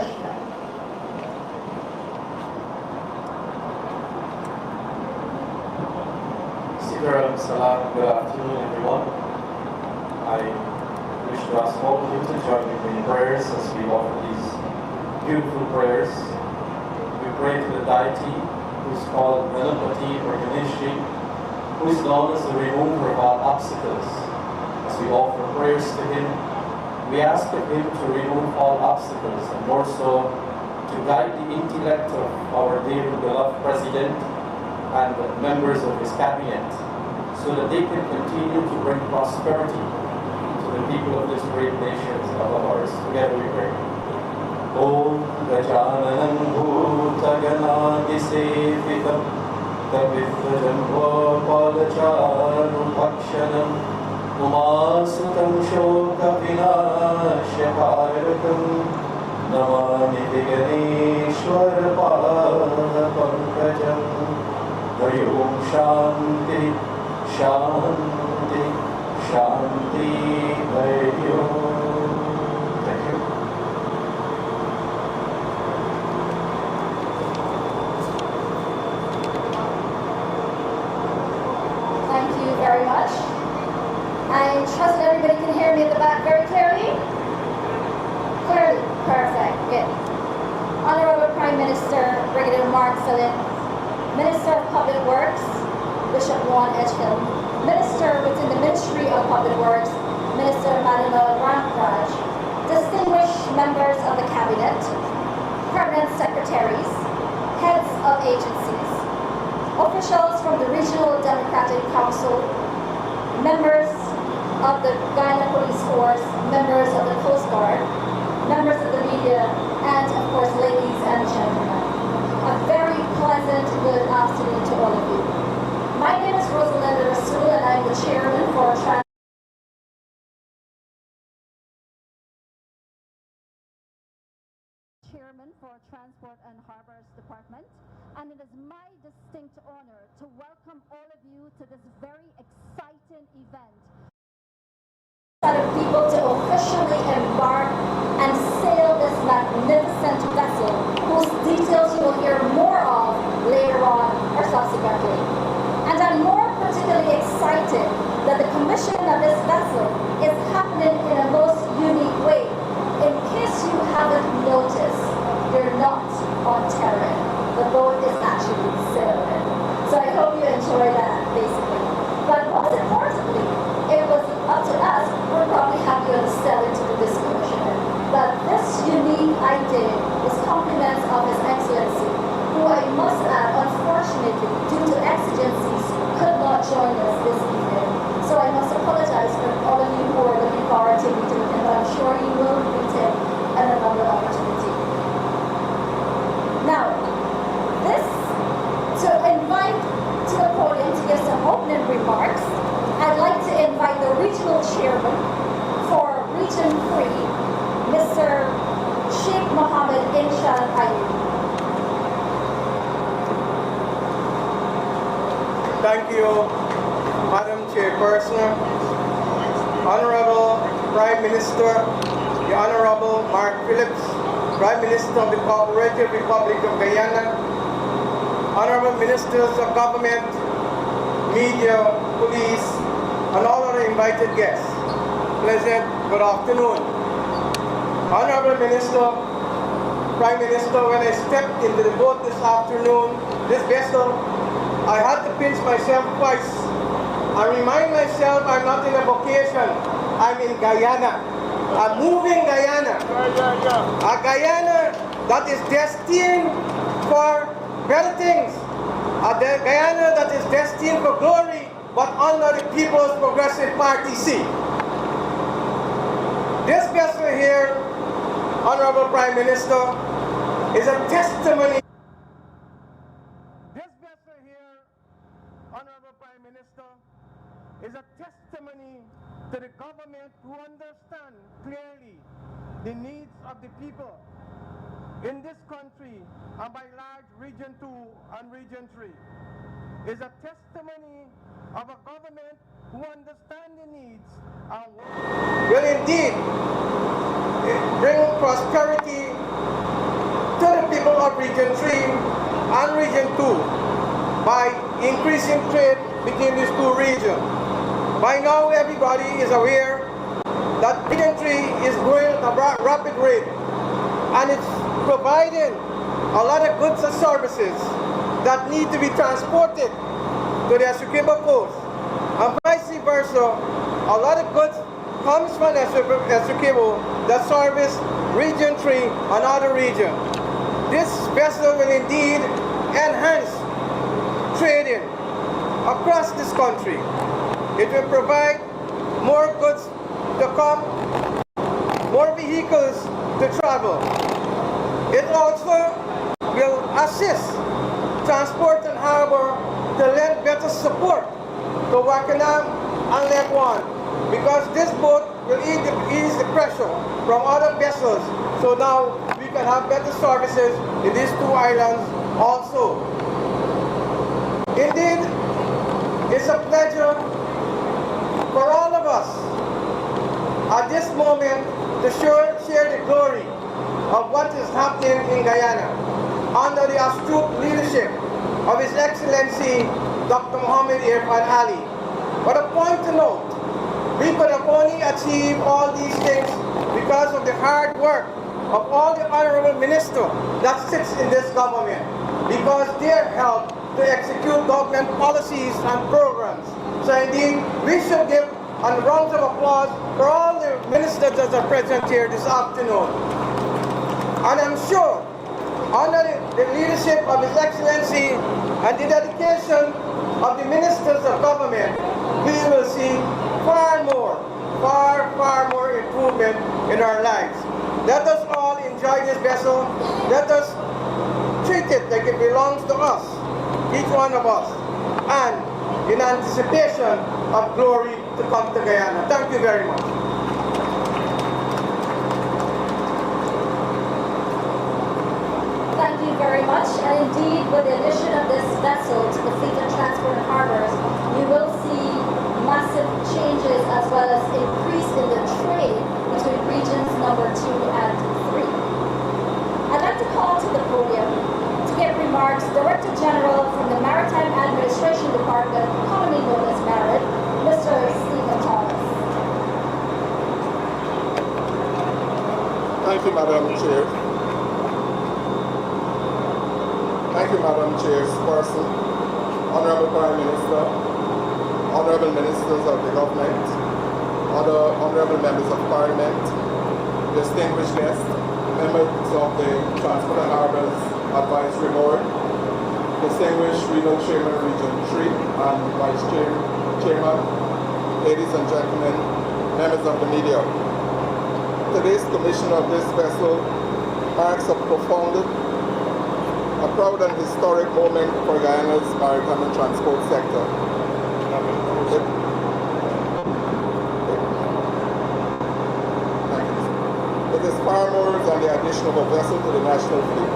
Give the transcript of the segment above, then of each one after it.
question. Salam, good afternoon everyone. I wish to ask all of you to join me in prayers as we offer these beautiful prayers. We pray to the deity who is called Ganapati or Ganeshi, who is known as the remover of all obstacles. As we offer prayers to him, we ask of him to remove all obstacles and more so to guide the intellect of our dear and beloved President and the members of his cabinet, so that they can continue to bring prosperity to the people of this great nation of ours. Together we pray. Om Gajananam Bhutaganadi Sevitam Tavitvajam Vapalacharum Pakshanam Umasutam Shoka Vinashakarakam Namani Viganeshwara Pada Pankajam Om Shanti Shanti, Shanti, Hari Om. Thank you. Thank you very much. I trust that everybody can hear me at the back very clearly. Clearly, perfect, good. Honorable Prime Minister, Brigadier Mark Salin, Minister of Public Works, Bishop Juan Edghill, Minister within the Ministry of Public Works, Minister Madhula Rampraj, distinguished members of the Cabinet, Permanent Secretaries, heads of agencies, officials from the Regional Democratic Council, members of the Guyana Police Force, members of the Coast Guard, members of the media, and of course ladies and gentlemen. A very pleasant good afternoon to all of you. My name is Rosalinda Rasul and I'm the chairman for Transport and Harbors Department, and it is my distinct honor to welcome all of you to this very exciting event. Set of people to officially embark and sail this magnificent vessel, whose details you will hear more of later on or subsequently. And I'm more particularly excited that the commissioning of this vessel is happening in a most unique way. In case you haven't noticed, you're not on terrain. The boat is actually sailing. So I hope you enjoy that, basically. But most importantly, it was up to us. We're probably happy to sell it to this commissioner. But this unique idea is compliments of His Excellency, who I must add, unfortunately, due to exigencies, could not join us this evening. So I must apologize for all of you who are looking forward to meeting him, but I'm sure you will meet him at another opportunity. Now, to invite to the podium to give some opening remarks, I'd like to invite the regional chairman for Region 3, Mr. Sheikh Mohammed Irfaan Ali. Thank you, Madam Chairperson, Honorable Prime Minister, the Honorable Mark Phillips, Prime Minister of the Cooperative Republic of Guyana, Honorable Ministers of Government, Media, Police, and all other invited guests. Pleasant good afternoon. Honorable Minister, Prime Minister, when I stepped into the boat this afternoon, this vessel, I had to pinch myself twice. I remind myself I'm not in a vacation, I'm in Guyana. A moving Guyana. A Guyana that is destined for better things. A Guyana that is destined for glory, but under the People's Progressive Party seat. This vessel here, Honorable Prime Minister, is a testimony. This vessel here, Honorable Prime Minister, is a testimony to the government who understand clearly the needs of the people in this country and by large Region 2 and Region 3. is a testimony of a government who understands the needs and will indeed bring prosperity to the people of Region 3 and Region 2 by increasing trade between these two regions. By now, everybody is aware that Region 3 is growing at a rapid rate, and it's providing a lot of goods and services that need to be transported to the Essequibo coast, and vice versa. A lot of goods comes from Essequibo that service Region 3 and other regions. This vessel will indeed enhance trading across this country. It will provide more goods to come, more vehicles to travel. It also will assist Transport and Harbor to lend better support to Wakanam and Lake One, because this boat will ease the pressure from other vessels, so now we can have better services in these two islands also. Indeed, it's a pleasure for all of us at this moment to share the glory of what is happening in Guyana under the astute leadership of His Excellency Dr. Irfaan Ali. But a point to note, we could have only achieved all these things because of the hard work of all the honorable ministers that sits in this government, because their help to execute government policies and programs. So indeed, we should give a round of applause for all the ministers that are present here this afternoon. And I'm sure, under the leadership of His Excellency and the dedication of the ministers of government, we will see far more improvement in our lives. Let us all enjoy this vessel. Let us treat it like it belongs to us, each one of us, and in anticipation of glory to come to Guyana. Thank you very much. Thank you very much. And indeed, with the addition of this vessel to the fleet of transport and harbors, you will see massive changes as well as increase in the trade between regions number 2 and 3. I'd like to call to the podium to give remarks Director General from the Maritime Administration Department, commonly known as MARID, Mr. Stephen Thomas. Thank you, Madam Chair. Thank you, Madam Chairperson, Honorable Prime Minister, Honorable Ministers of the Government, other Honorable Members of Parliament, distinguished guests, members of the Transport and Harbors Advisory Board, distinguished Regional Chairman Region 3 and Vice Chairman, ladies and gentlemen, members of the media. Today's commission of this vessel marks a proud and historic moment for Guyana's maritime and transport sector. It is far more than the addition of a vessel to the national fleet.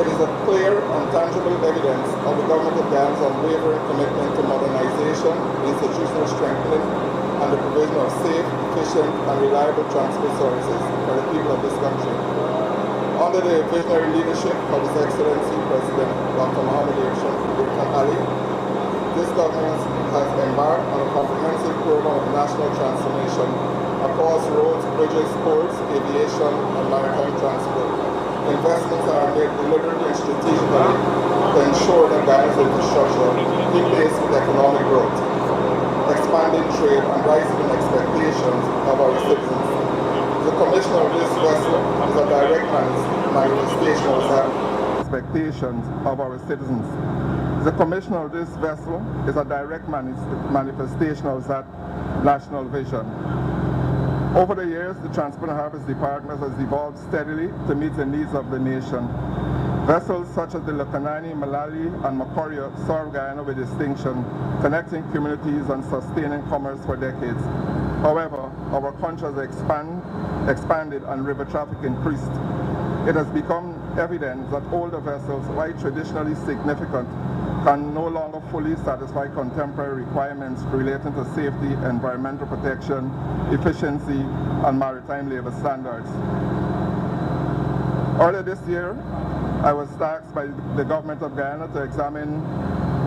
It is a clear and tangible evidence of the government of Guyana's unwavering commitment to modernization, institutional strengthening, and the provision of safe, efficient, and reliable transport services for the people of this country. Under the visionary leadership of His Excellency President Dr. Irfaan Ali, this government has embarked on a comprehensive program of national transformation across roads, bridges, ports, aviation, and maritime transport. Investments are made deliberately and strategically to ensure that Guyana's infrastructure keep pace with economic growth, expanding trade, and rising expectations of our citizens. The commission of this vessel is a direct manifestation of that expectations of our citizens. The commission of this vessel is a direct manifestation of that national vision. Over the years, the Transport and Harbors Department has evolved steadily to meet the needs of the nation. Vessels such as the Lukanani, Malali, and Macoria serve Guyana with distinction, connecting communities and sustaining commerce for decades. However, our country has expanded and river traffic increased. It has become evident that older vessels, while traditionally significant, can no longer fully satisfy contemporary requirements relating to safety, environmental protection, efficiency, and maritime labor standards. Earlier this year, I was tasked by the government of Guyana to examine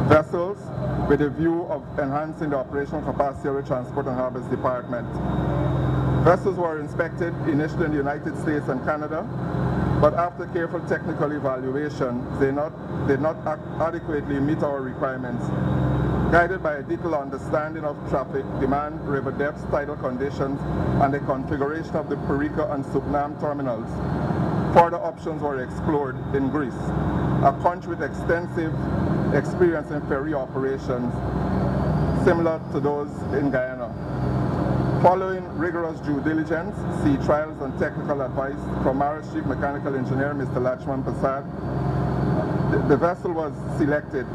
vessels with a view of enhancing the operational capacity of the Transport and Harbors Department. Vessels were inspected initially in the United States and Canada, but after careful technical evaluation, they did not adequately meet our requirements. Guided by a detailed understanding of traffic, demand, river depths, tidal conditions, and the configuration of the Perica and Supnam terminals, further options were explored in Greece, a country with extensive experience in ferry operations similar to those in Guyana. Following rigorous due diligence, sea trials, and technical advice from Aris Chief Mechanical Engineer Mr. Lachman Prasad, the vessel was selected.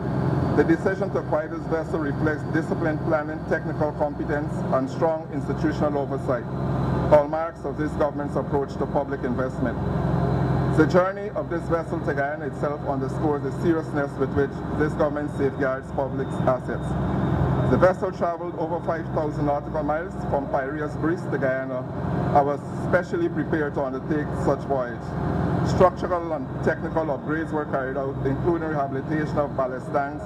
The decision to acquire this vessel reflects disciplined planning, technical competence, and strong institutional oversight, hallmarks of this government's approach to public investment. The journey of this vessel to Guyana itself underscores the seriousness with which this government safeguards public assets. The vessel traveled over 5,000 nautical miles from Piraeus, Greece to Guyana and was specially prepared to undertake such voyage. Structural and technical upgrades were carried out, including rehabilitation of ballast tanks,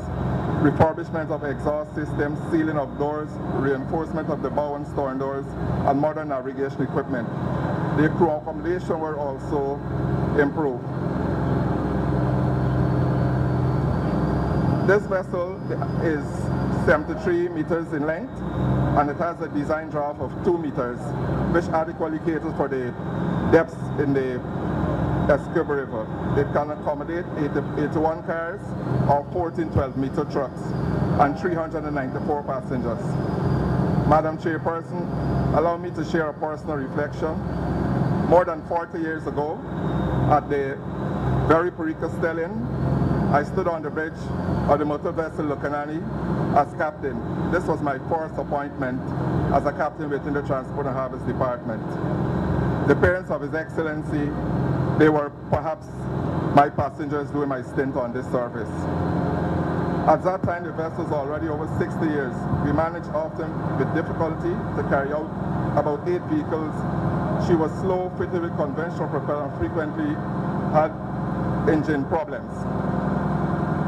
refurbishment of exhaust systems, sealing of doors, reinforcement of the bow and stern doors, and modern navigation equipment. The crew accommodation were also improved. This vessel is 73 meters in length, and it has a design draft of 2 meters, which adequately caters for the depths in the Essequibo River. It can accommodate 81 cars or 14 12-meter trucks and 394 passengers. Madam Chairperson, allow me to share a personal reflection. More than 40 years ago, at the very Perica Stellion, I stood on the bridge of the motor vessel Lukanani as captain. This was my first appointment as a captain within the Transport and Harbors Department. The parents of His Excellency, they were perhaps my passengers during my stint on this service. At that time, the vessel was already over 60 years. We managed often with difficulty to carry out about 8 vehicles. She was slow, fitted with conventional propeller, and frequently had engine problems.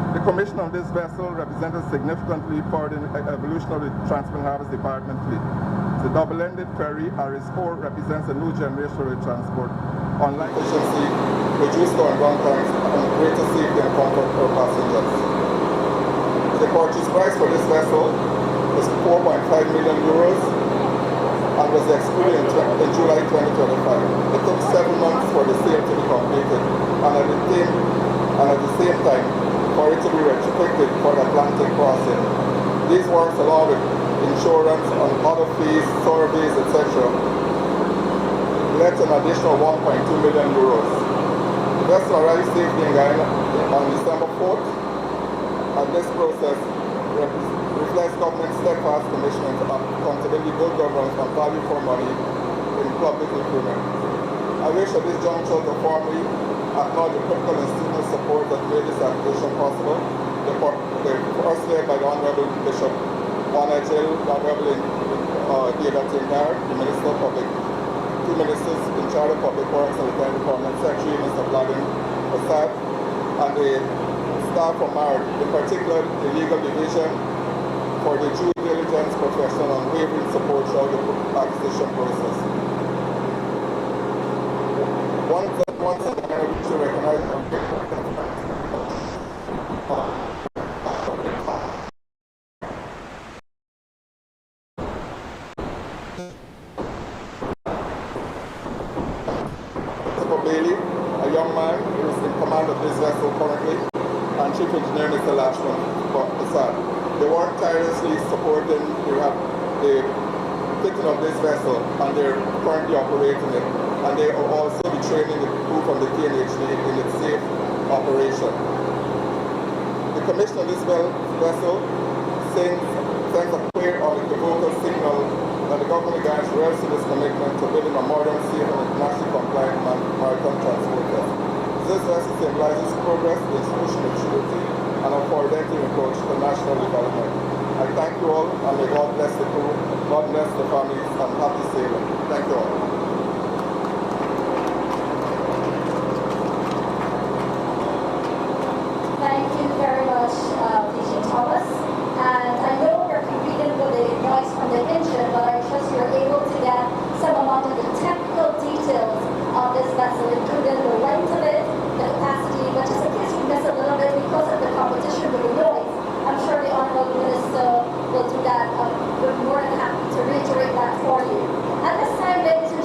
The commission of this vessel represented significantly for the evolution of the Transport and Harbors Department fleet. The double-ended ferry, Aris IV, represents a new generation of transport. Unlike Efficiency, reduced turnaround times, and greater safety and comfort for passengers. The purchase price for this vessel was 4.5 million euros and was executed in July 2025. It took 7 months for the sale to be completed, and at the same time, for it to be retrofitted for the Atlantic crossing. These works, along with insurance and other fees, surveys, etc., led to an additional 1.2 million euros. The vessel arrived safely in Guyana on December 4th, and this process reflects government's steadfast commitment to accountability, good governance, and value for money in public improvement. I wish at this juncture to formally acknowledge the critical institutional support that made this acquisition possible. The first led by the Honorable Bishop Juana Jill, the Honorable David Tingar, the Minister of Public, 2 ministers in charge of Public Works and Lieutenant Department Secretary, Mr. Vladimir Prasad, and the staff from MARD, in particular the legal division, for the due diligence, professional, and unwavering support throughout the acquisition process. Once again, I wish to recognize Bailey, a young man who is in command of this vessel currently, and Chief Engineer Mr. Lachman Prasad. They work tirelessly supporting the fitting of this vessel, and they're currently operating it. And they will also be training the crew from the KNHD in its safe operation. The commission of this vessel sends a clear unequivocal signal that the government of Guyana rests in its commitment to building a modern, safe, and internationally compliant maritime transport vessel. This vessel symbolizes progress, institutional maturity, and a forward-thinking approach to national development. I thank you all, and may God bless the crew, God bless the families, and happy sailing. Thank you all. Thank you very much, DJ Thomas. And I know you're competing with the noise from the engine, but I trust you're able to get some amount of the technical details of this vessel, including the length of it, the capacity, but just in case you miss a little bit because of the competition with the noise, I'm sure the Honorable Minister will do that. We're more than happy to reiterate that for you. At this time, ladies and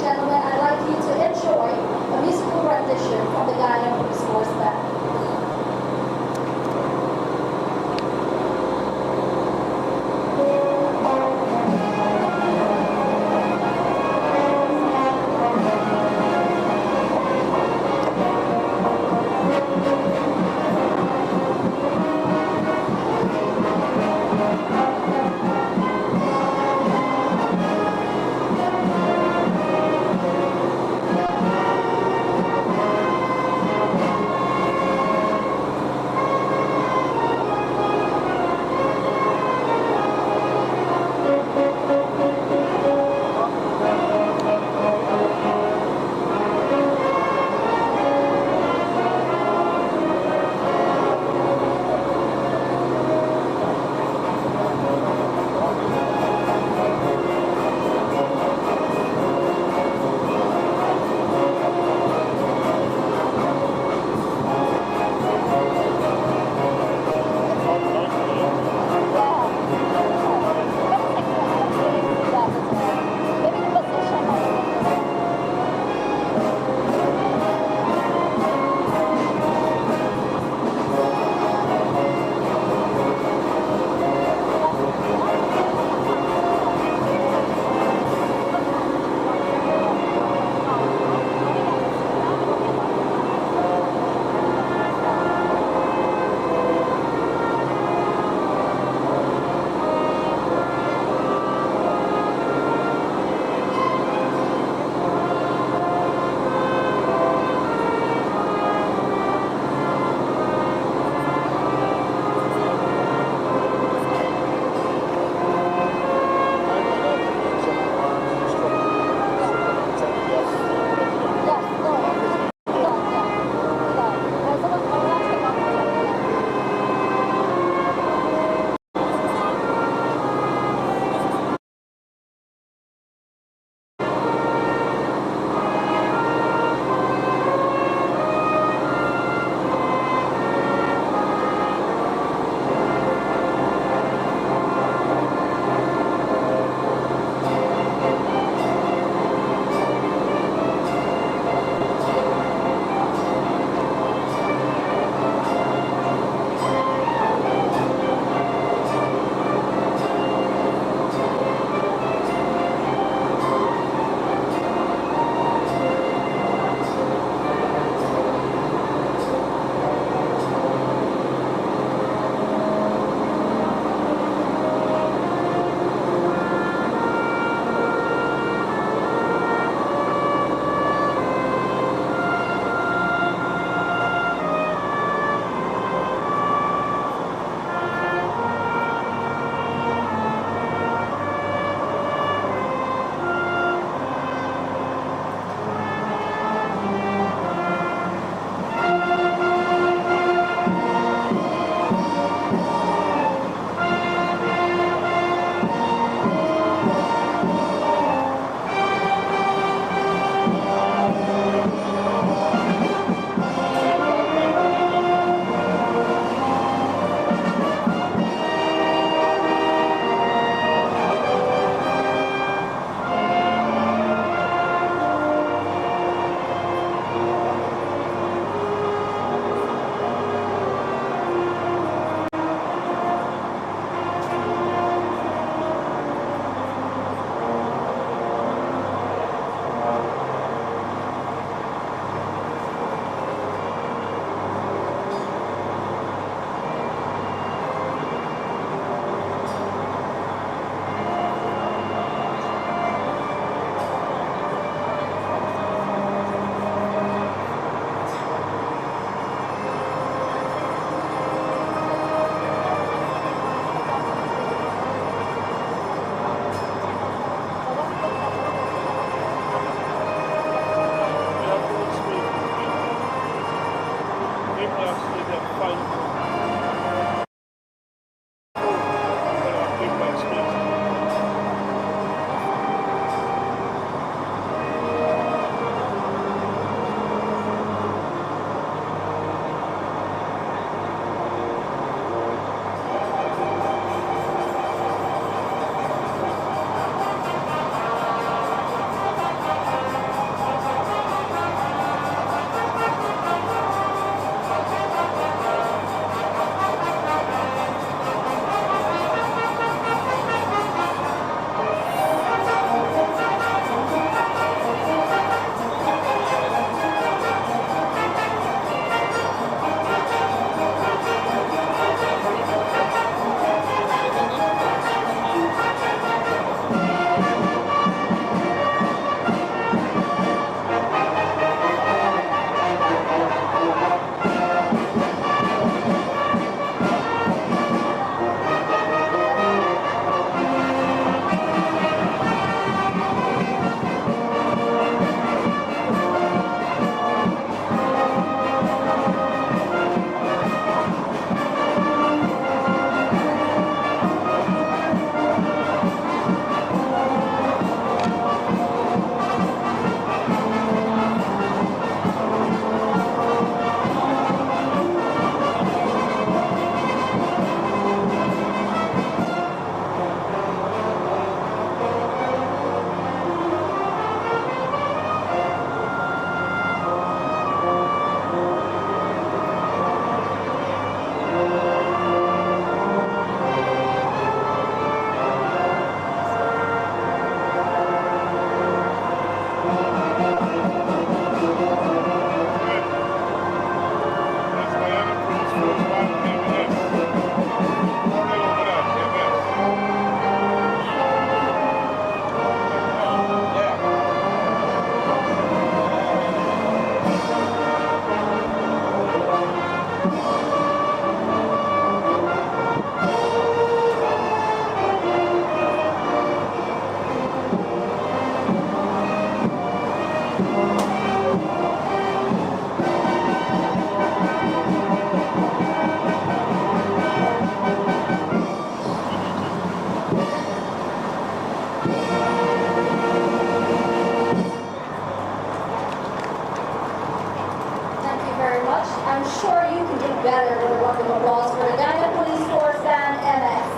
better with a round of applause for the Guyana Police Force Band MS.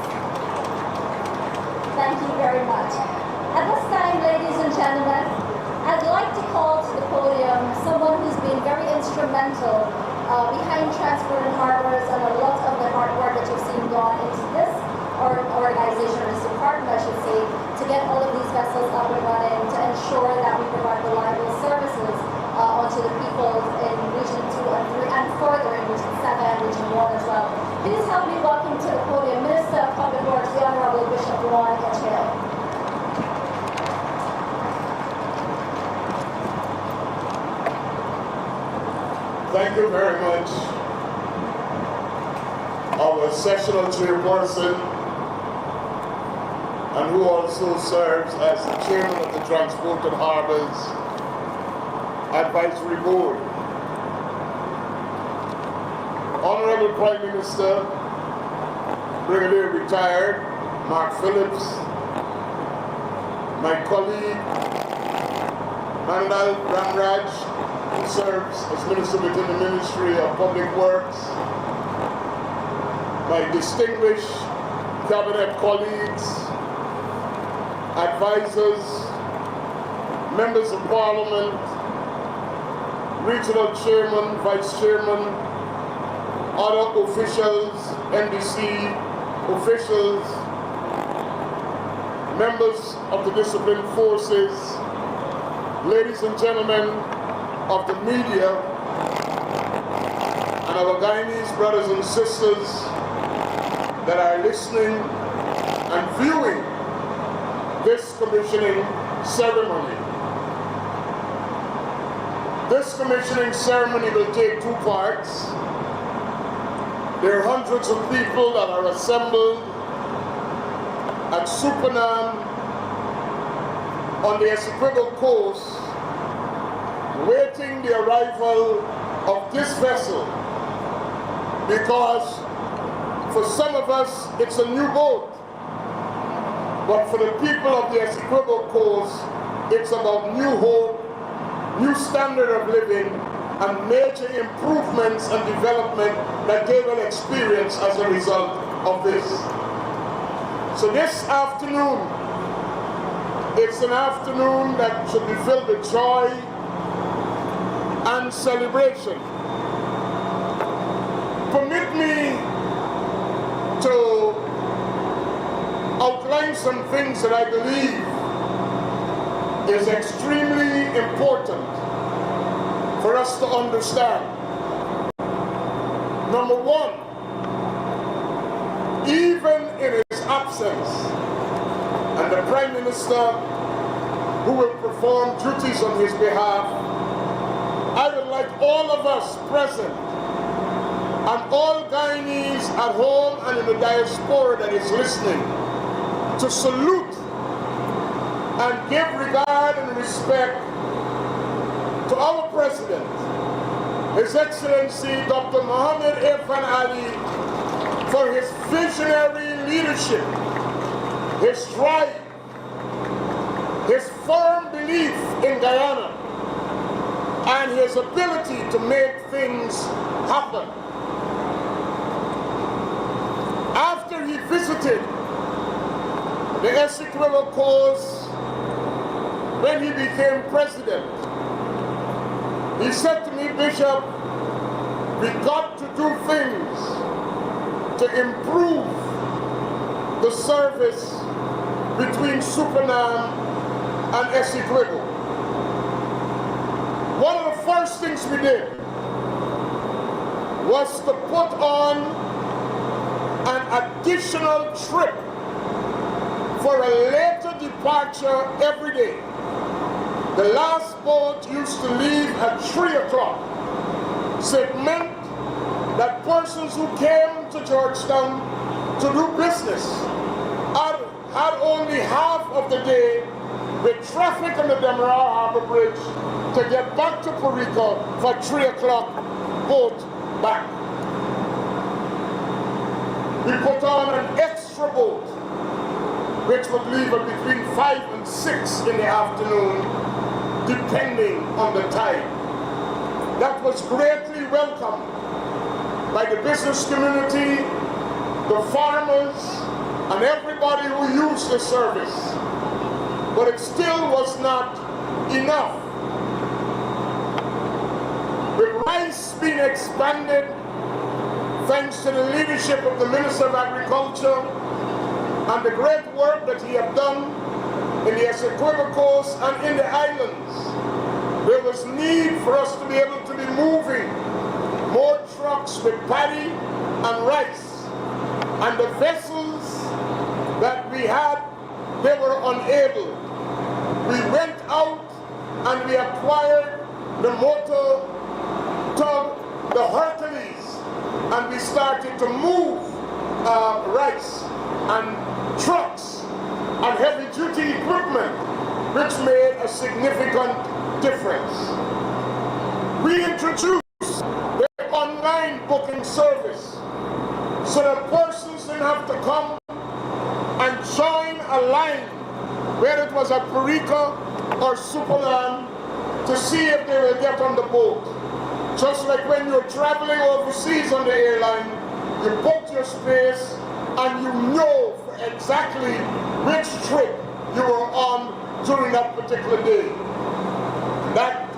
Thank you very much. At this time, ladies and gentlemen, I'd like to call to the podium someone who's been very instrumental behind Transport and Harbors and a lot of the hard work that you've seen gone into this organization, or this department, I should say, to get all of these vessels up and running, to ensure that we provide reliable services onto the people in Region 2 and 3 and further in Region 7, Region 1 as well. Please help me welcome to the podium Minister of Public Works, the Honorable Bishop Juan Echel. Thank you very much, our sessional chairperson, and who also serves as the chairman of the Transport and Harbors Advisory Board. Honorable Prime Minister, Brigadier Retired Mark Phillips, my colleague Mandal Ramraj, who serves as Minister within the Ministry of Public Works, my distinguished Cabinet colleagues, advisors, members of Parliament, regional chairman, vice chairman, other officials, NDC officials, members of the disciplined forces, ladies and gentlemen of the media, and our Guyanese brothers and sisters that are listening and viewing this commissioning ceremony. This commissioning ceremony will take two parts. There are hundreds of people that are assembled at Supanam on the Essequibo coast, waiting the arrival of this vessel because for some of us it's a new boat, but for the people of the Essequibo Coast, it's about new hope, new standard of living, and major improvements and development that they will experience as a result of this. So this afternoon, it's an afternoon that should be filled with joy and celebration. Permit me to outline some things that I believe is extremely important for us to understand. Number one, even in his absence, and the Prime Minister who will perform duties on his behalf, I would like all of us present and all Guyanese at home and in the diaspora that is listening to salute and give regard and respect to our President, His Excellency Dr. Mohammed Irfaan Ali, for his visionary leadership, his drive, his firm belief in Guyana, and his ability to make things happen. After he visited the Essequibo Coast when he became president, he said to me, Bishop, we got to do things to improve the service between Suriname and Essequibo. One of the first things we did was to put on an additional trip for a later departure every day. The last boat used to leave at 3 o'clock. So it meant that persons who came to Georgetown to do business had only half of the day with traffic on the Demerara Harbor Bridge to get back to Puerto Rico for 3 o'clock boat back. We put on an extra boat which would leave at between 5 and 6 in the afternoon, depending on the tide. That was greatly welcomed by the business community, the farmers, and everybody who used the service. But it still was not enough. With rice being expanded, thanks to the leadership of the Minister of Agriculture and the great work that he had done in the Essequibo Coast and in the islands, there was need for us to be able to be moving more trucks with paddy and rice. And the vessels that we had, they were unable. We went out and we acquired the motor tug, the Hercules, and we started to move rice and trucks and heavy-duty equipment, which made a significant difference. We introduced the online booking service so that persons didn't have to come and join a line, whether it was at Puerto Rico or Suriname, to see if they will get on the boat. Just like when you're traveling overseas on the airline, you book your space and you know exactly which trip you were on during that particular day. That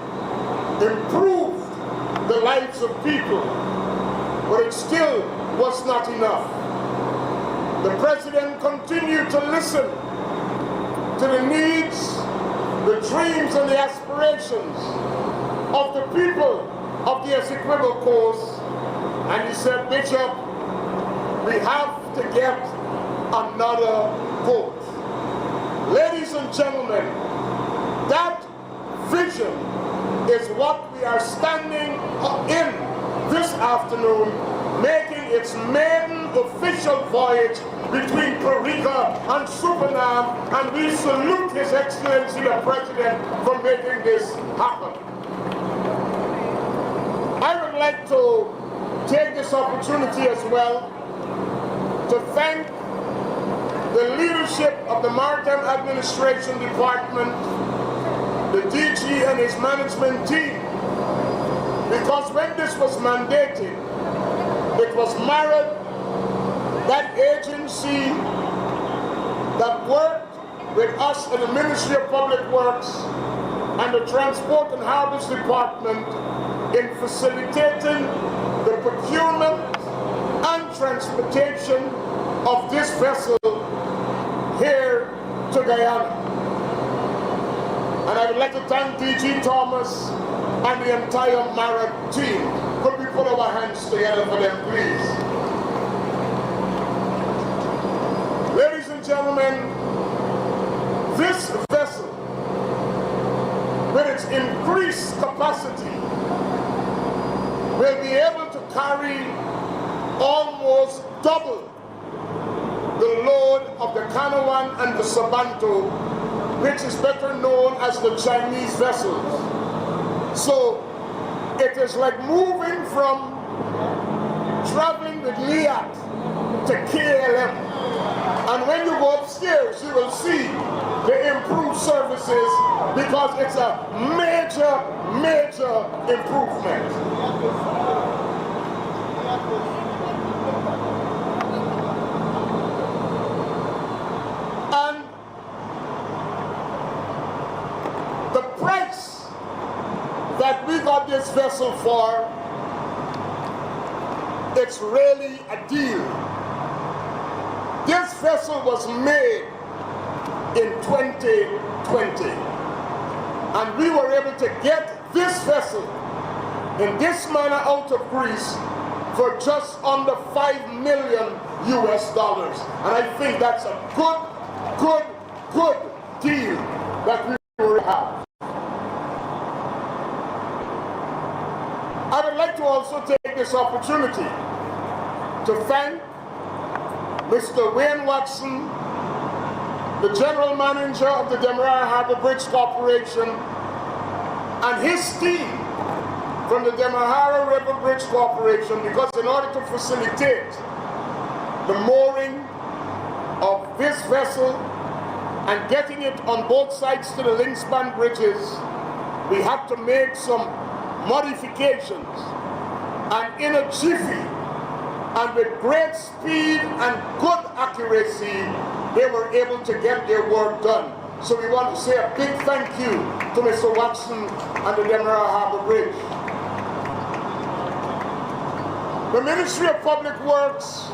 improved the lives of people, but it still was not enough. The President continued to listen to the needs, the dreams, and the aspirations of the people of the Essequibo Coast, and he said, Bishop, we have to get another boat. Ladies and gentlemen, that vision is what we are standing in this afternoon, making its maiden official voyage between Puerto Rico and Suriname, and we salute His Excellency the President for making this happen. I would like to take this opportunity as well to thank the leadership of the Maritime Administration Department, the DG and his management team, because when this was mandated, it was MARAD, that agency that worked with us in the Ministry of Public Works and the Transport and Harbors Department in facilitating the procurement and transportation of this vessel here to Guyana. And I would like to thank DG Thomas and the entire MARAD team. Could we put our hands together for them, please? Ladies and gentlemen, this vessel, with its increased capacity, will be able to carry almost double the load of the Canoan and the Sabanto, which is better known as the Chinese vessels. So it is like moving from traveling with Liat to KLM. And when you go upstairs, you will see the improved services because it's a major, major improvement. And the price that we got this vessel for, it's really a deal. This vessel was made in 2020, and we were able to get this vessel in this manner out of Greece for just under $5 million US. And I think that's a good deal that we will have. I would like to also take this opportunity to thank Mr. Wayne Watson, the General Manager of the Demerara Harbor Bridge Corporation, and his team from the Demerara River Bridge Corporation, because in order to facilitate the mooring of this vessel and getting it on both sides to the link span bridges, we had to make some modifications. And in a jiffy, and with great speed and good accuracy, they were able to get their work done. So we want to say a big thank you to Mr. Watson and the Demerara Harbor Bridge. The Ministry of Public Works,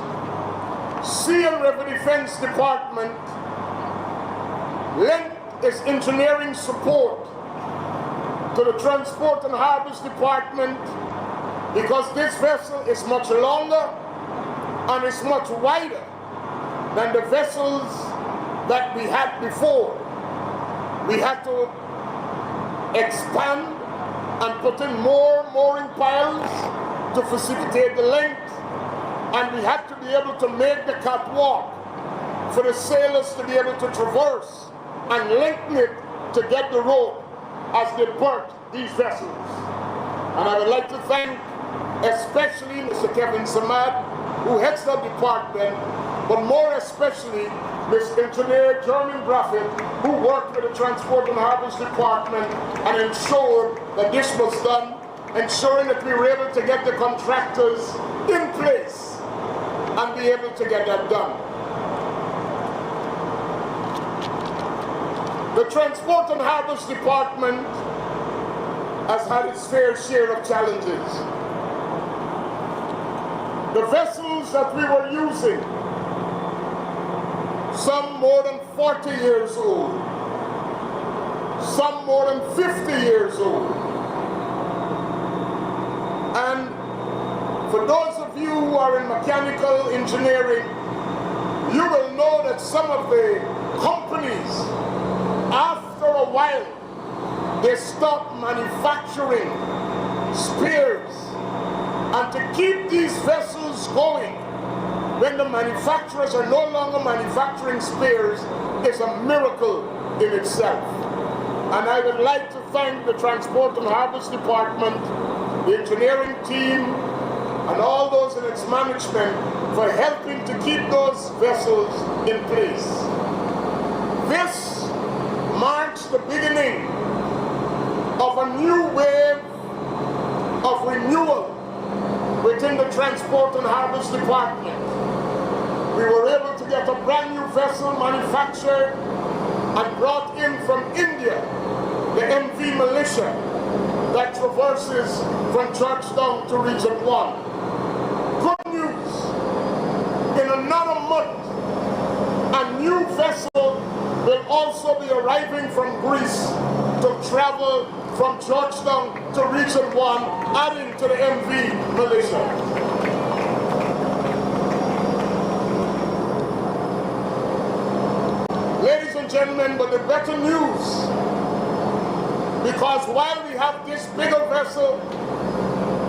Sea and River Defense Department lent its engineering support to the Transport and Harbors Department because this vessel is much longer and it's much wider than the vessels that we had before. We had to expand and put in more mooring piles to facilitate the length, and we had to be able to make the catwalk for the sailors to be able to traverse and lengthen it to get the rope as they berth these vessels. And I would like to thank especially Mr. Kevin Samad, who heads the department, but more especially Ms. Engineer Jeremy Braffett, who worked with the Transport and Harbors Department and ensured that this was done, ensuring that we were able to get the contractors in place and be able to get that done. The Transport and Harbors Department has had its fair share of challenges. The vessels that we were using, some more than 40 years old, some more than 50 years old. And for those of you who are in mechanical engineering, you will know that some of the companies, after a while, they stop manufacturing spares. And to keep these vessels going, when the manufacturers are no longer manufacturing spares, is a miracle in itself. And I would like to thank the Transport and Harbors Department, the engineering team, and all those in its management for helping to keep those vessels in place. This marks the beginning of a new wave of renewal within the Transport and Harbors Department. We were able to get a brand new vessel manufactured and brought in from India, the MV Militia, that traverses from Georgetown to Region 1. Good news, in another month, a new vessel will also be arriving from Greece to travel from Georgetown to Region 1, adding to the MV Militia. Ladies and gentlemen, but the better news, because while we have this bigger vessel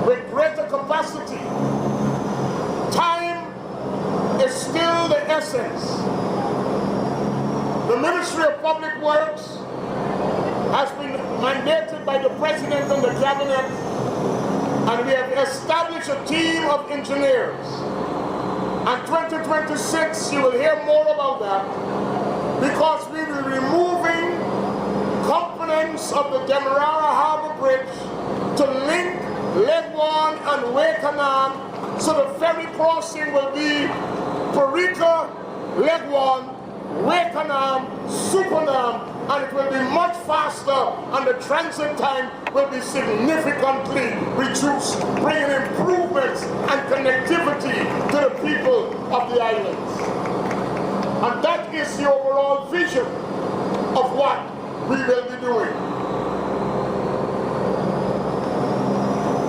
with greater capacity, time is still the essence. The Ministry of Public Works has been mandated by the President and the Cabinet, and we have established a team of engineers. And 2026, you will hear more about that, because we will be removing components of the Demerara Harbor Bridge to link Leg 1 and Wakenaam, so the ferry crossing will be Parika, Leg 1, Wakenaam, Supernam, and it will be much faster, and the transit time will be significantly reduced, bringing improvements and connectivity to the people of the islands. And that is the overall vision of what we will be doing.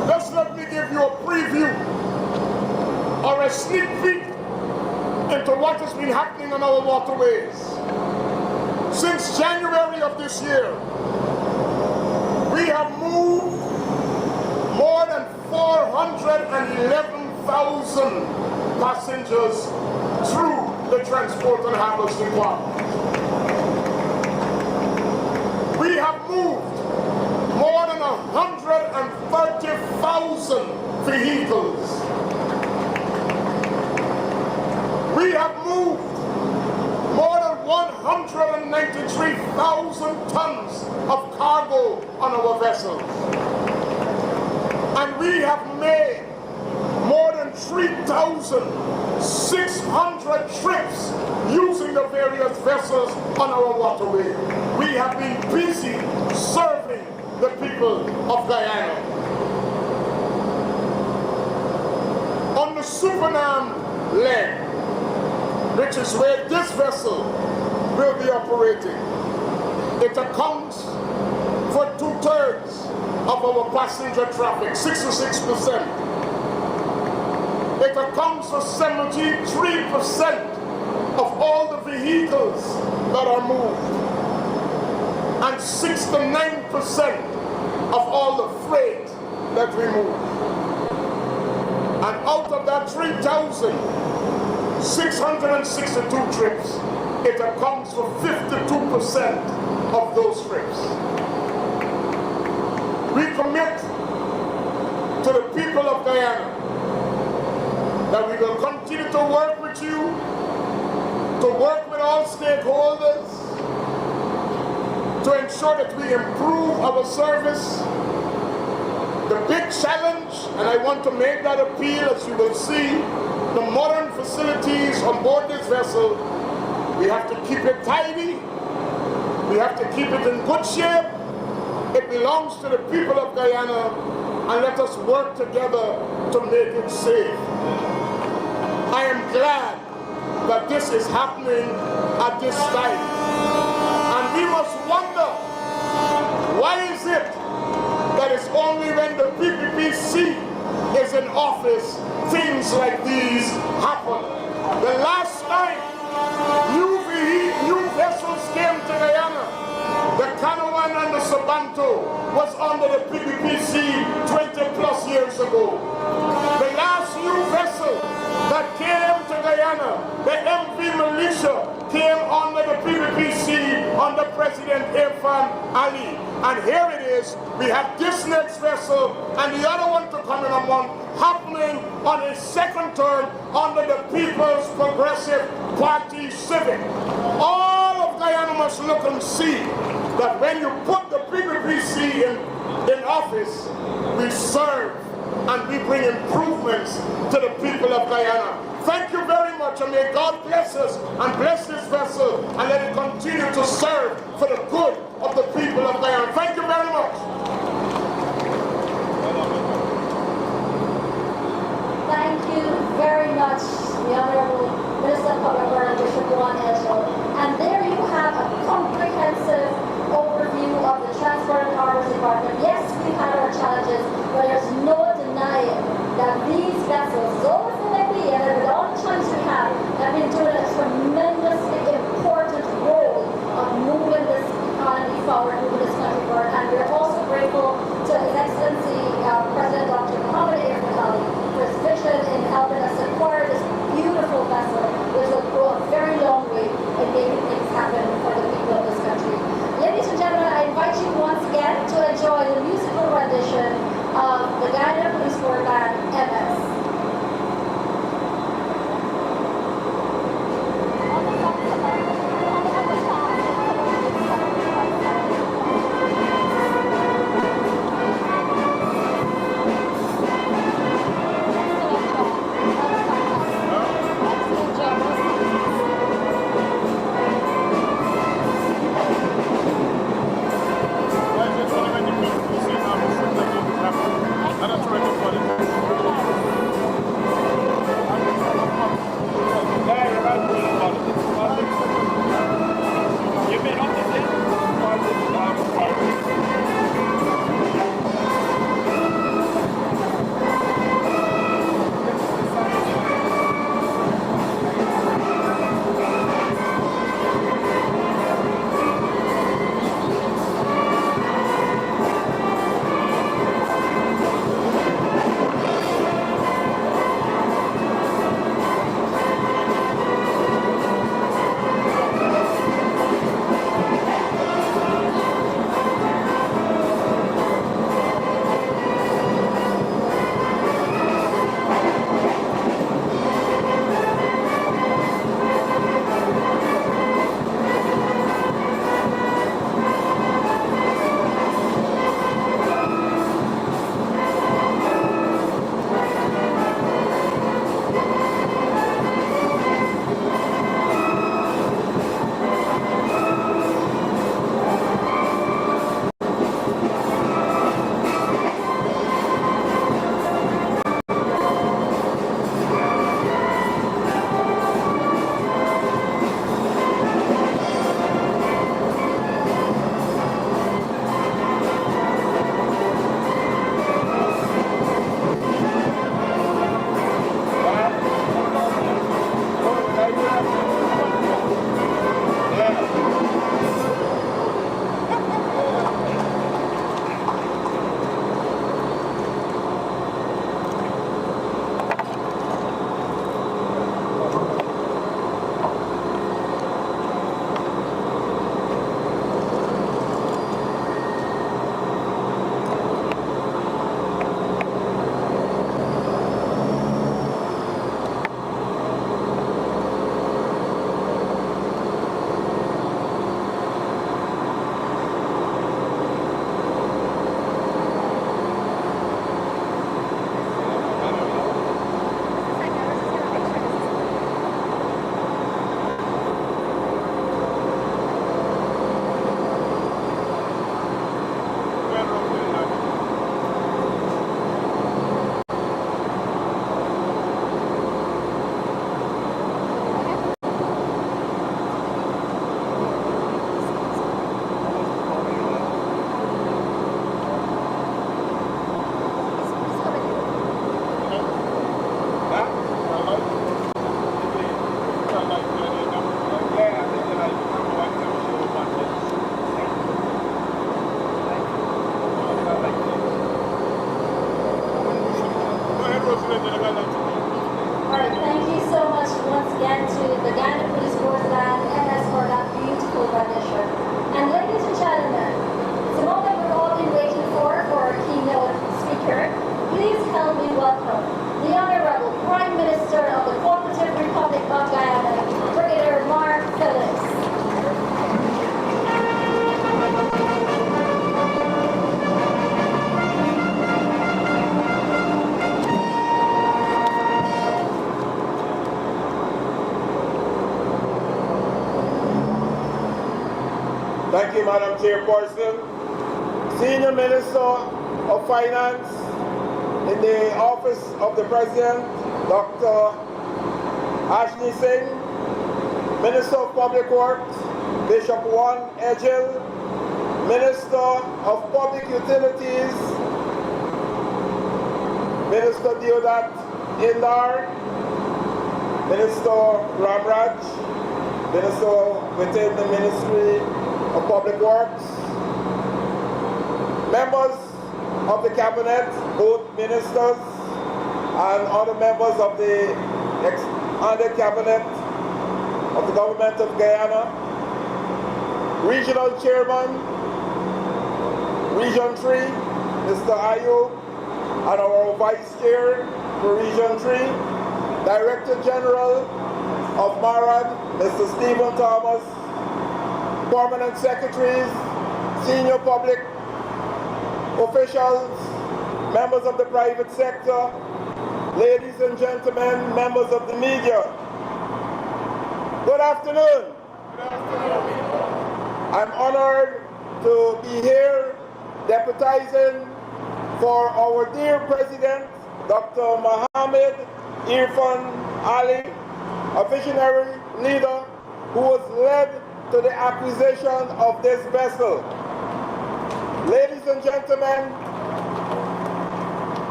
Just let me give you a preview or a sneak peek into what has been happening on our waterways. Since January of this year, we have moved more than 411,000 passengers through the Transport and Harbors Department. We have moved more than 130,000 vehicles. We have moved more than 193,000 tons of cargo on our vessels. And we have made more than 3,600 trips using the various vessels on our waterway. We have been busy serving the people of Guyana. On the Supernam leg, which is where this vessel will be operating, it accounts for 2/3 of our passenger traffic, 66%. It accounts for 73% of all the vehicles that are moved, and 69% of all the freight that we move. And out of that 3,662 trips, it accounts for 52% of those trips. We commit to the people of Guyana that we will continue to work with you, to work with all stakeholders, to ensure that we improve our service. The big challenge, and I want to make that appeal, as you will see, the modern facilities on board this vessel, we have to keep it tidy, we have to keep it in good shape. It belongs to the people of Guyana, and let us work together to make it safe. I am glad that this is happening at this time. And we must wonder, why is it that it's only when the PPPC is in office things like these happen? The last time new vessels came to Guyana, the Canawan and the Sabanto was under the PPPC 20+ years ago. The last new vessel that came to Guyana, the MV Militia, came under the PPPC under President Irfaan Ali. And here it is, we have this next vessel and the other one to come in a month happening on his second term under the People's Progressive Party Civic. All of Guyana must look and see that when you put the PPPC in office, we serve and we bring improvements to the people of Guyana. Thank you very much, and may God bless us and bless this vessel and let it continue to serve for the good of the people of Guyana. Thank you very much. Thank you very much, the Honorable Minister of Public Order, Bishop Juan Edgell. And there you have a comprehensive overview of the Transport and Harbors Department. Yes, we've had our challenges, but there's no denying that these vessels, those that may be, and with all the challenges we have been doing a tremendously important role of moving this economy forward, moving this country forward. And we're also grateful to His Excellency President Dr. Muhammad Irfaan Ali for his vision in helping us acquire this beautiful vessel, which will go a very long way Thank you, Madam Chairperson. Senior Minister of Finance in the Office of the President, Dr. Ashley Singh, Minister of Public Works, Bishop Juan Ejil, Minister of Public Utilities, Minister Deodat Indar, Minister Ramraj, Minister within the Ministry of Public Works, members of the Cabinet, both ministers and other members of the under Cabinet of the Government of Guyana, Regional Chairman, Region 3, Mr. Ayub, and our Vice Chair for Region 3, Director General of MARAD, Mr. Stephen Thomas, Permanent Secretaries, Senior Public Officials, members of the private sector, ladies and gentlemen, members of the media. Good afternoon. Good afternoon. I'm honored to be here deputizing for our dear President, Dr. Mohammed Irfaan Ali, a visionary leader who has led to the acquisition of this vessel. Ladies and gentlemen,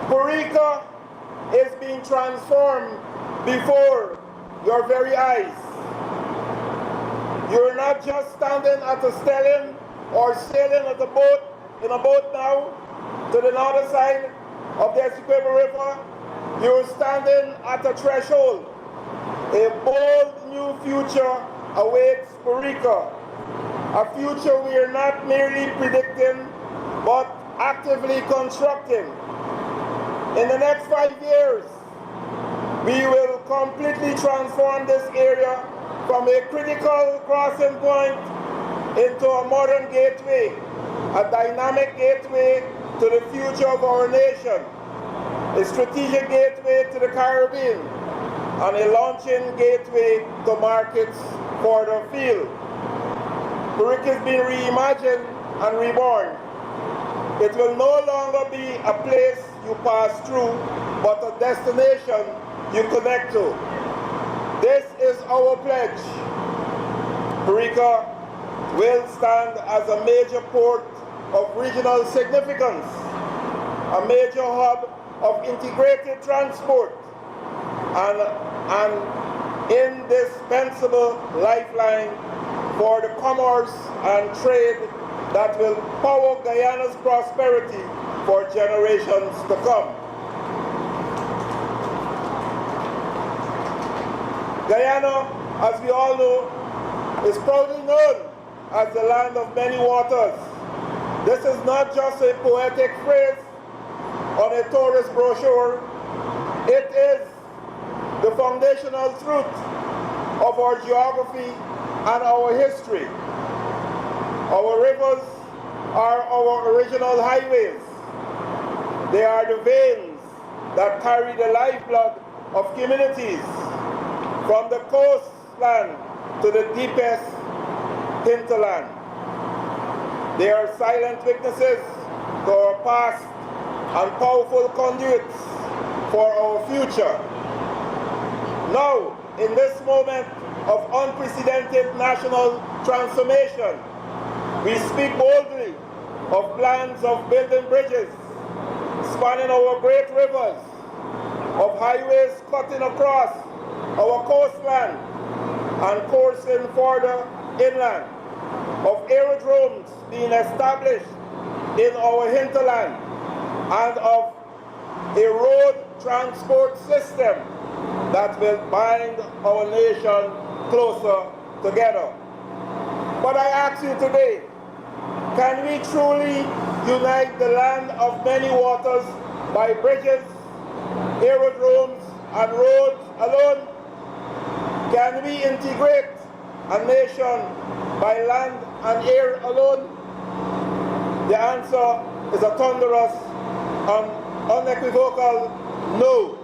Puerto is being transformed before your very eyes. You're not just standing at a stellium or sailing at a boat, in a boat now to the northern side of the Essequibo River. You're standing at a threshold. A bold new future awaits Puerto. A future we are not merely predicting, but actively constructing. In the next 5 years, we will completely transform this area from a critical crossing point into a modern gateway, a dynamic gateway to the future of our nation, a strategic gateway to the Caribbean, and a launching gateway to markets further afield. Puerto is being reimagined and reborn. It will no longer be a place you pass through, but a destination you connect to. This is our pledge. Puerto will stand as a major port of regional significance, a major hub of integrated transport, and an indispensable lifeline for the commerce and trade that will power Guyana's prosperity for generations to come. Guyana, as we all know, is proudly known as the land of many waters. This is not just a poetic phrase on a tourist brochure. It is the foundational truth of our geography and our history. Our rivers are our original highways. They are the veins that carry the lifeblood of communities, from the coastland to the deepest hinterland. They are silent witnesses to our past and powerful conduits for our future. Now, in this moment of unprecedented national transformation, we speak boldly of plans of building bridges, spanning our great rivers, of highways cutting across our coastland and coursing further inland, of aerodromes being established in our hinterland, and of a road transport system that will bind our nation closer together. But I ask you today, can we truly unite the land of many waters by bridges, aerodromes, and roads alone? Can we integrate a nation by land and air alone? The answer is a thunderous and unequivocal no.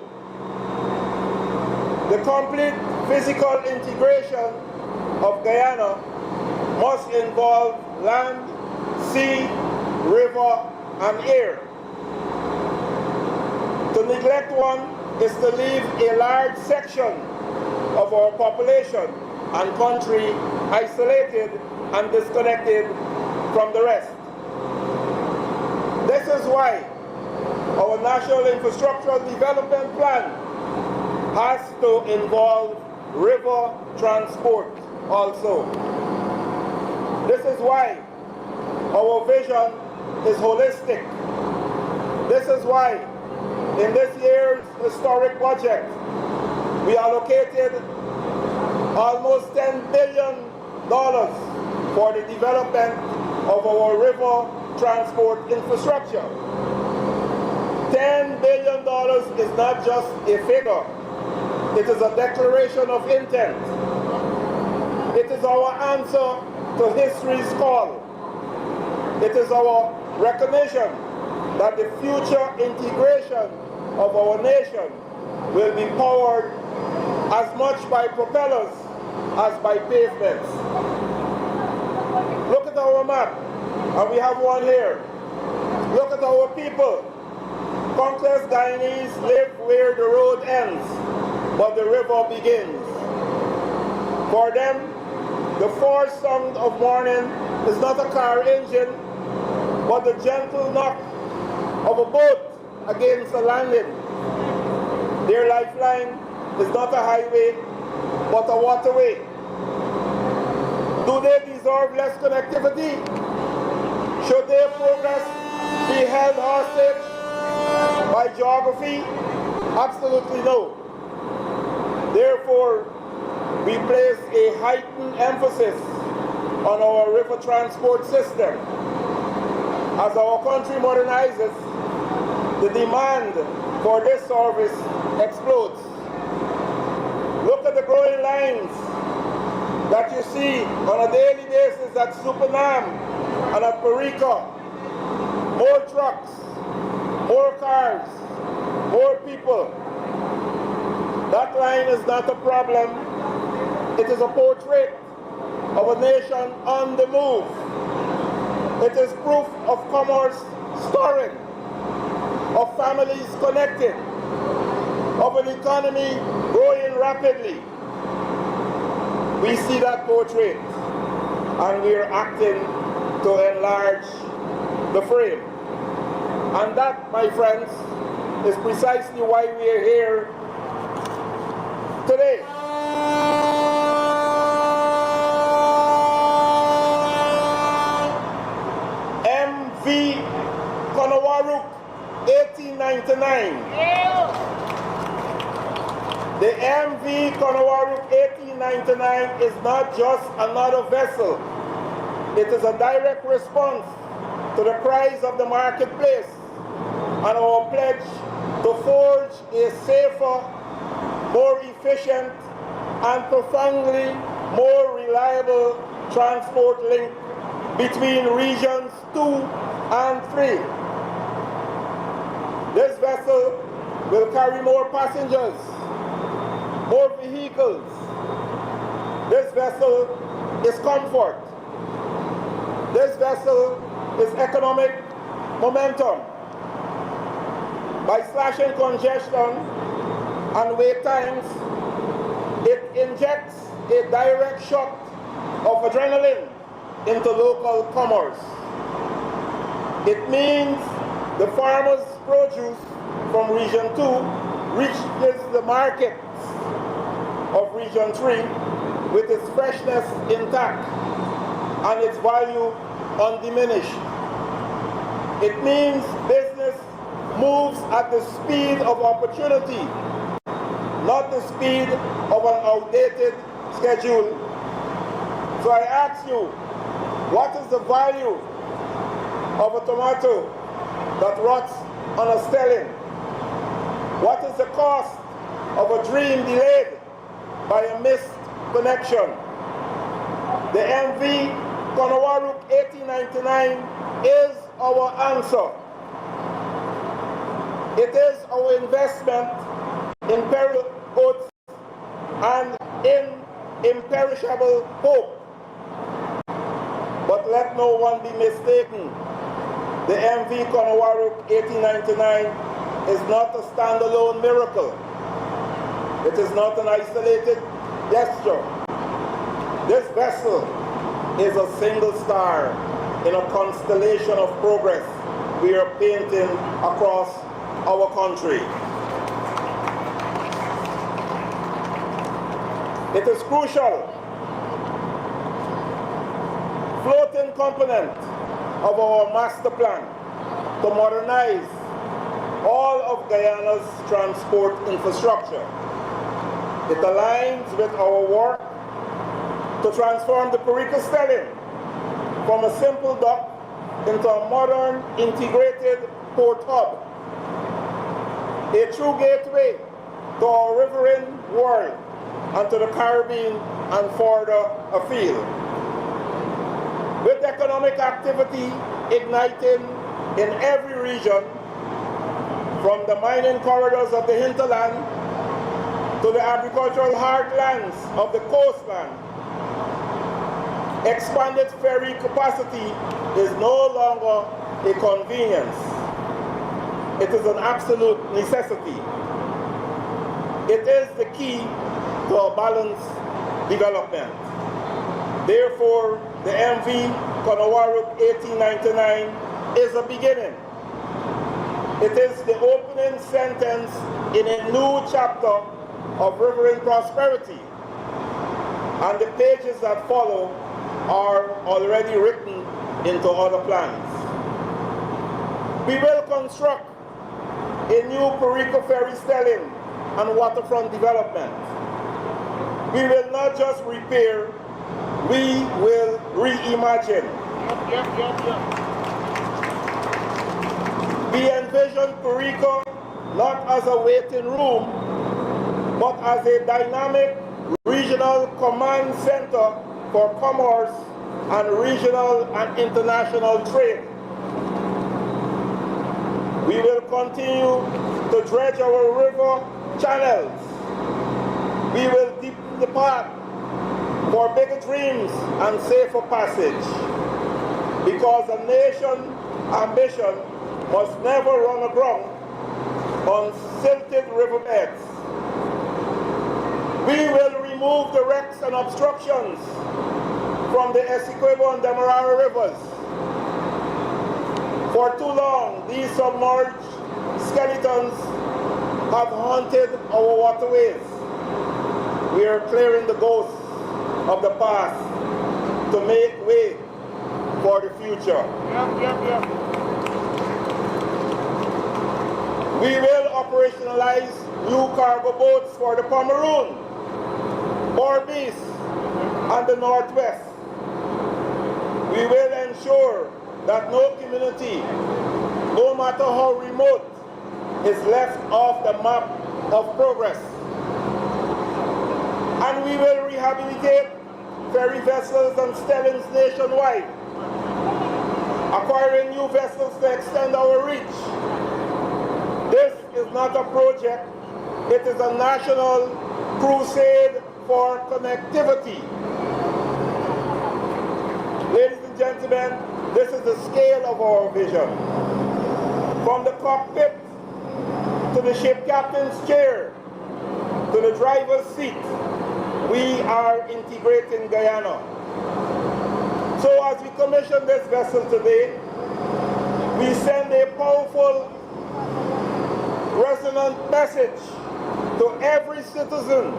The complete physical integration of Guyana must involve land, sea, river, and air. To neglect one is to leave a large section of our population and country isolated and disconnected from the rest. This is why our National Infrastructural Development Plan has to involve river transport also. This is why our vision is holistic. This is why in this year's historic budget we allocated almost $10 billion for the development of our river transport infrastructure. $10 billion is not just a figure, it is a declaration of intent. It is our answer to history's call. It is our recognition that the future integration of our nation will be powered as much by propellers as by pavements. Look at our map, and we have one here. Look at our people. Countless Guyanese live where the road ends, but the river begins. For them, the first sound of morning is not a car engine, but the gentle knock of a boat against a landing. Their lifeline is not a highway, but a waterway. Do they deserve less connectivity? Should their progress be held hostage by geography? Absolutely no. Therefore, we place a heightened emphasis on our river transport system. As our country modernizes, the demand for this service explodes. Look at the growing lines that you see on a daily basis at Supanam and at Parika. More trucks, more cars, more people. That line is not a problem. It is a portrait of a nation on the move. It is proof of commerce stirring, of families connected, of an economy growing rapidly. We see that portrait, and we are acting to enlarge the frame. And that, my friends, is precisely why we are here today. MV Konawaruk 1899. The MV Konawaruk 1899 is not just another vessel. It is a direct response to the cries of the marketplace and our pledge to forge a safer, more efficient, and profoundly more reliable transport link between regions 2 and 3. This vessel will carry more passengers, more vehicles. This vessel is comfort. This vessel is economic momentum. By slashing congestion and wait times, it injects a direct shot of adrenaline into local commerce. It means the farmers' produce from Region 2 reaches the markets of Region 3 with its freshness intact and its value undiminished. It means business moves at the speed of opportunity, not the speed of an outdated schedule. So I ask you, what is the value of a tomato that rots on a stelling? What is the cost of a dream delayed by a missed connection? The MV Konawaruk 1899 is our answer. It is our investment in perishable goods and in imperishable hope. But let no one be mistaken. The MV Conawaruk 1899 is not a standalone miracle. It is not an isolated gesture. This vessel is a single star in a constellation of progress we are painting across our country. It is crucial, floating component of our master plan to modernize all of Guyana's transport infrastructure. It aligns with our work to transform the Perico Stelling from a simple dock into a modern integrated port hub, a true gateway to our riverine world and to the Caribbean and further afield. With economic activity igniting in every region, from the mining corridors of the hinterland to the agricultural heartlands of the coastland, expanded ferry capacity is no longer a convenience. It is an absolute necessity. It is the key to a balanced development. Therefore, the MV Conawaruk 1899 is a beginning. It is the opening sentence in a new chapter of riverine prosperity, and the pages that follow are already written into other plans. We will construct a new Perico ferry stelling and waterfront development. We will not just repair, we will reimagine. We envision Perico not as a waiting room, but as a dynamic regional command center for commerce and regional and international trade. We will continue to dredge our river channels. We will deepen the path for bigger dreams and safer passage, because a nation's ambition must never run aground on silted riverbeds. We will remove the wrecks and obstructions from the Essequibo and Demerara rivers. For too long, these submerged skeletons have haunted our waterways. We are clearing the ghosts of the past to make way for the future. We will operationalize new cargo boats for the Pomeroon, Berbice, and the Northwest. We will ensure that no community, no matter how remote, is left off the map of progress. And we will rehabilitate ferry vessels and stellings nationwide, acquiring new vessels to extend our reach. This is not a project, it is a national crusade for connectivity. Ladies and gentlemen, this is the scale of our vision. From the cockpit to the ship captain's chair to the driver's seat, we are integrating Guyana. So as we commission this vessel today, we send a powerful, resonant message to every citizen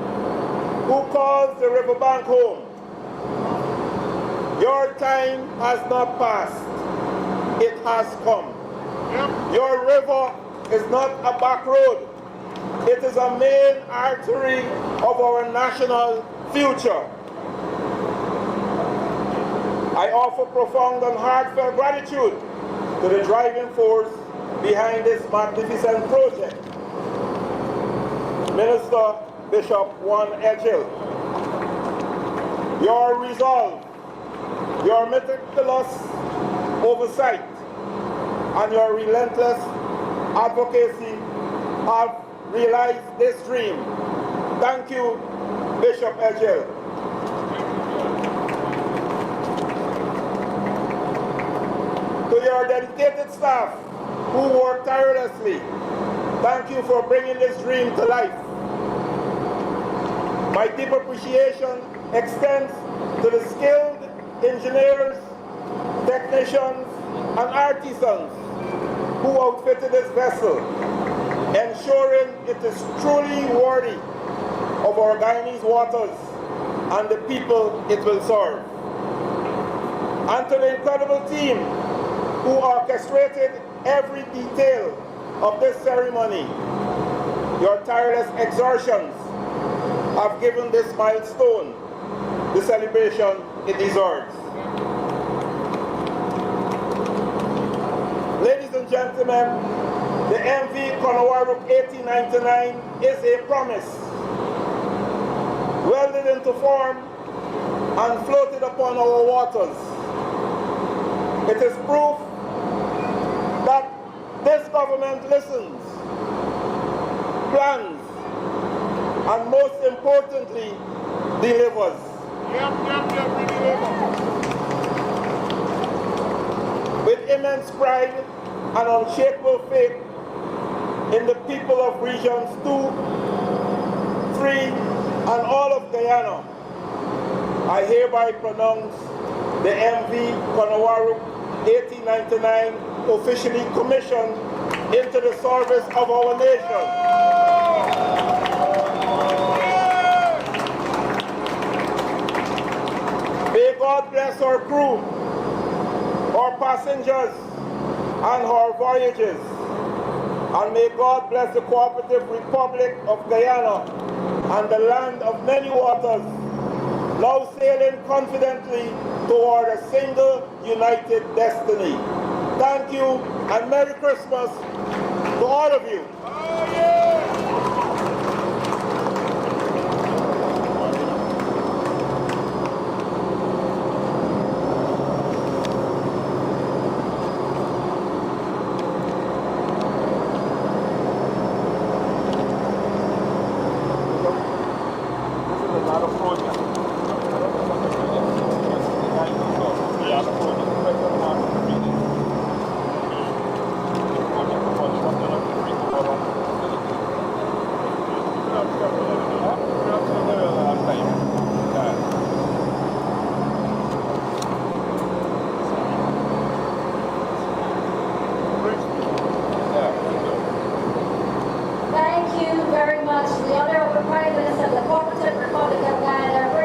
who calls the riverbank home. Your time has not passed, it has come. Your river is not a back road, it is a main artery of our national future. I offer profound and heartfelt gratitude to the driving force behind this magnificent project, Minister Bishop Juan Edghill. Your resolve, your meticulous oversight, and your relentless advocacy have realized this dream. Thank you, Bishop Edghill. To your dedicated staff who work tirelessly, thank you for bringing this dream to life. My deep appreciation extends to the skilled engineers, technicians, and artisans who outfitted this vessel, ensuring it is truly worthy of our Guyanese waters and the people it will serve. And to the incredible team who orchestrated every detail of this ceremony, your tireless exertions have given this milestone the celebration it deserves. Ladies and gentlemen, the MV Konawaruk 1899 is a promise, welded into form and floated upon our waters. It is proof that this government listens, plans, and most importantly, delivers. We deliver. With immense pride and unshakable faith in the people of Regions 2, 3, and all of Guyana, I hereby pronounce the MV Konawaruk 1899 officially commissioned into the service of our nation. May God bless our crew, our passengers, and our voyages. And may God bless the Cooperative Republic of Guyana and the land of many waters, now sailing confidently toward a single united destiny. Thank you, and Merry Christmas to all of you. Oh, yeah. Thank you very much, the Honourable Prime Minister of the Cooperative Republic of Guyana.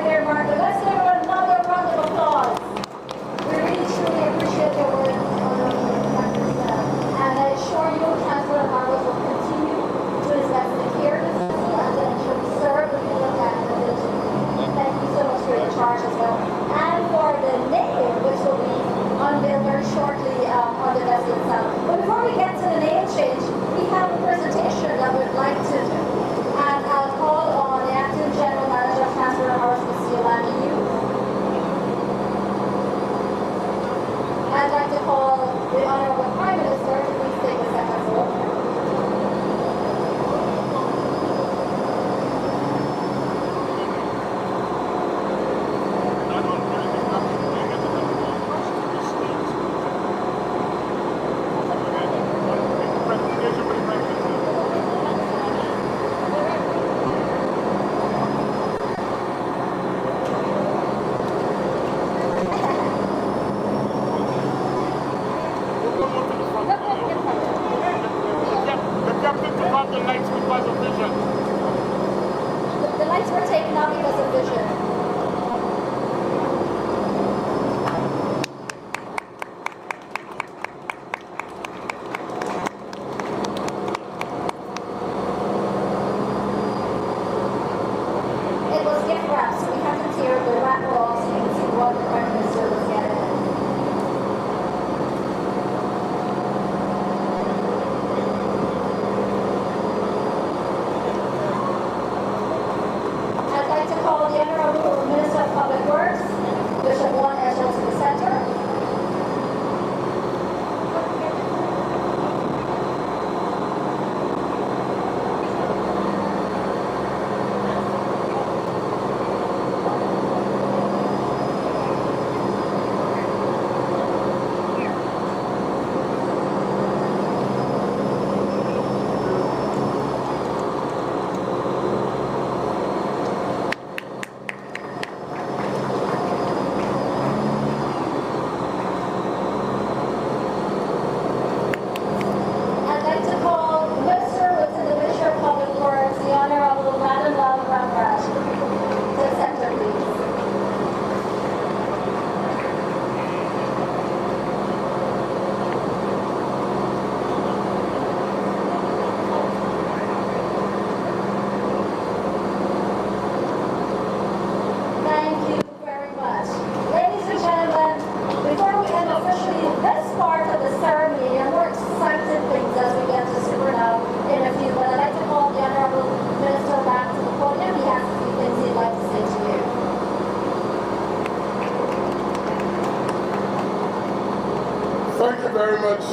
very much,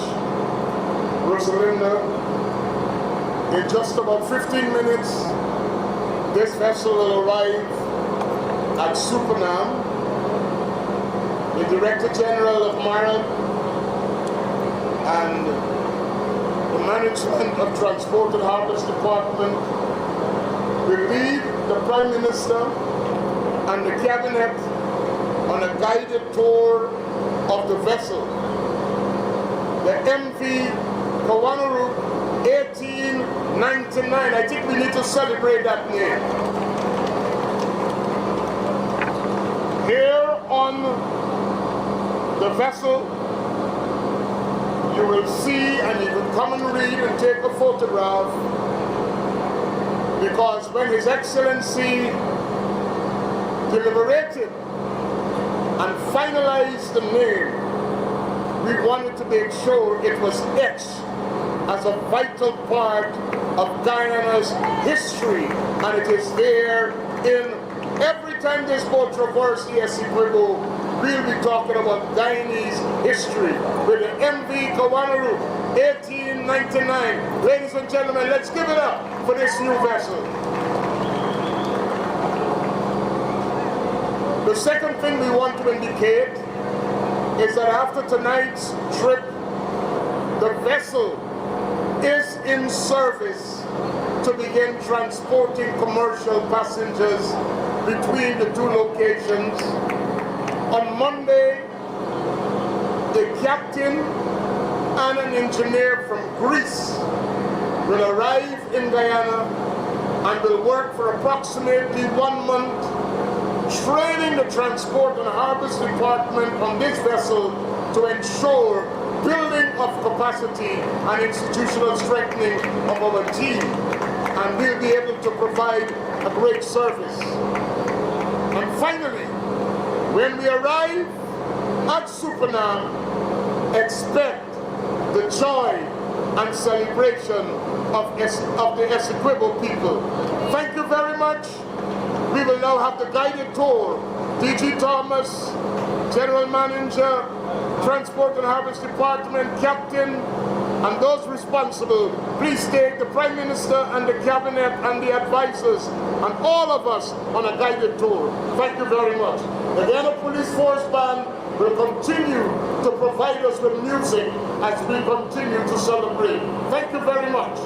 Rosalinda. In just about 15 minutes, this vessel will arrive at Supanam. The Director General of MARAD and the Management of Transport and Harbours Department will lead the Prime Minister and the Cabinet on a guided tour of the vessel. The MV Kawanuru 1899. I think we need to celebrate that name. Here on the vessel, you will see, and you can come and read and take a photograph, because when His Excellency deliberated and finalized the name, we wanted to make sure it was etched as a vital part of Guyana's history, and it is there in every time this boat traverses the Essequibo, we'll be talking about Guyanese history with the MV Kawanuru 1899. Ladies and gentlemen, let's give it up for this new vessel. The second thing we want to indicate is that after tonight's trip, the vessel is in service to begin transporting commercial passengers between the two locations. On Monday, a captain and an engineer from Greece will arrive in Guyana and will work for approximately 1 month training the Transport and Harbours Department on this vessel to ensure building of capacity and institutional strengthening of our team, and we'll be able to provide a great service. And finally, when we arrive at Supanam, expect the joy and celebration of the Essequibo people. Thank you very much. We will now have the guided tour. DG Thomas, General Manager, Transport and Harbours Department, Captain, and those responsible, please take the Prime Minister and the Cabinet and the advisors and all of us on a guided tour. Thank you very much. The Guyana Police Force Band will continue to provide us with music as we continue to celebrate. Thank you very much.